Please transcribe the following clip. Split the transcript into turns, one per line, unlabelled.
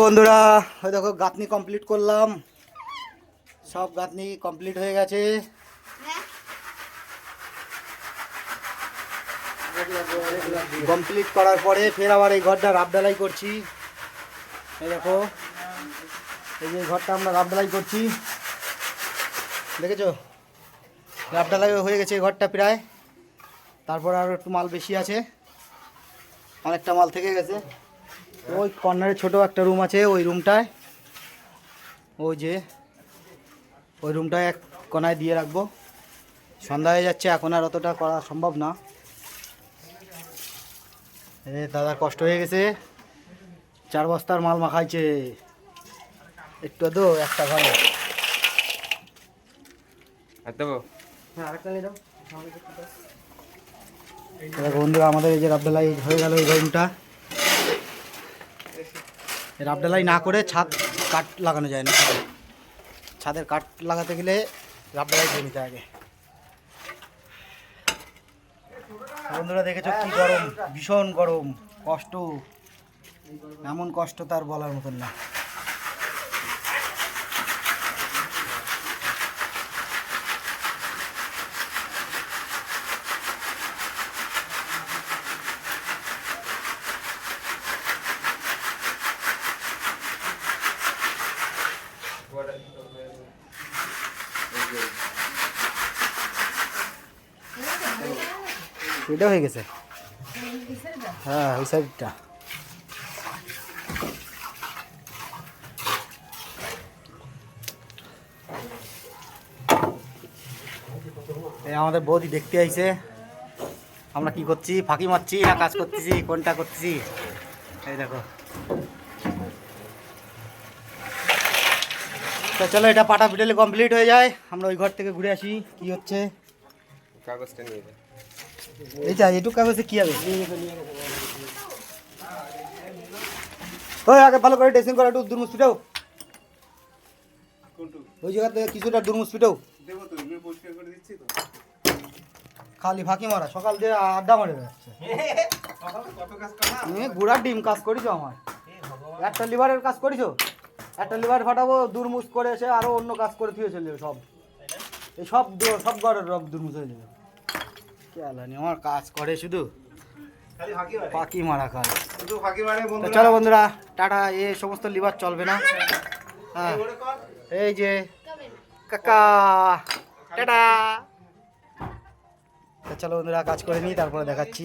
বন্ধুরা ওই দেখো গাঁথনি কমপ্লিট করলাম, সব গাঁথনি কমপ্লিট হয়ে গেছে। কমপ্লিট করার পরে ফের আবার এই ঘরটা রাব ঢালাই করছি। এই দেখো এই যে ঘরটা আমরা রাব ঢালাই করছি, দেখেছো রাব ঢালাই হয়ে গেছে এই ঘরটা প্রায়। তারপর আরও একটু মাল বেশি আছে, অনেকটা মাল থেকে গেছে। ওই কর্নারে ছোট একটা রুম আছে, ওই রুমটায় ওই রুমটায় এক কোনায় দিয়ে রাখবো। সন্ধ্যা হয়ে যাচ্ছে, এখন আর অতটা করা সম্ভব না। দাদা কষ্ট হয়ে গেছে, 4 বস্তার মাল মাখাইছে একটু দো একটা ঘরে। বন্ধুরা আমাদের এই যে রাবডালাই হয়ে গেল, এই রুমটা রাবডালাই না করে ছাদ কাঠ লাগানো যায় না। ছাদের কাঠ লাগাতে গেলে রাবডালাই দিয়ে নিতে আগে। বন্ধুরা দেখেছো কি গরম, ভীষণ গরম, কষ্ট, এমন কষ্ট তার বলার মতন না। এটা হয়ে গেছে, হ্যাঁ ওই সাইডটা। আমাদের বৌদি দেখতে আইছে আমরা কি করছি, ফাঁকি মারছি না কাজ করতেছি, কোনটা করতেছি। এই দেখো, তো চলো এটা পাটা পিটালে কমপ্লিট হয়ে যায়, আমরা ওই ঘর থেকে ঘুরে আসি কি হচ্ছে। কাগজটা নিয়ে এইটা এটুকু কাগজে কি হবে, ওই আগে ভালো করে ড্রেসিং করা, একটু দুর্মুস পিটাও, ওই জায়গাতে কিছুটা দুর্মুস পিটাও। খালি ফাঁকি মারা, সকাল দিয়ে আড্ডা মারে যাচ্ছে। গুড়ার ডিম কাজ করেছো আমার, একটা লিভারের কাজ করেছো, একটা লিভার ফাটাবো দুর্মুস করে এসে আরো অন্য কাজ করে ফিরে চলে যাবে সব। এই সব ঘরের রব দুর্মুস হয়ে যাবে। আমার কাজ করে শুধু ফাঁকি মারা কাজ। চলো বন্ধুরা টাটা, এই সমস্ত লিভার চলবে না। হ্যাঁ এই যে কাকা টাটা। চলো বন্ধুরা কাজ করে নিই, তারপরে দেখাচ্ছি।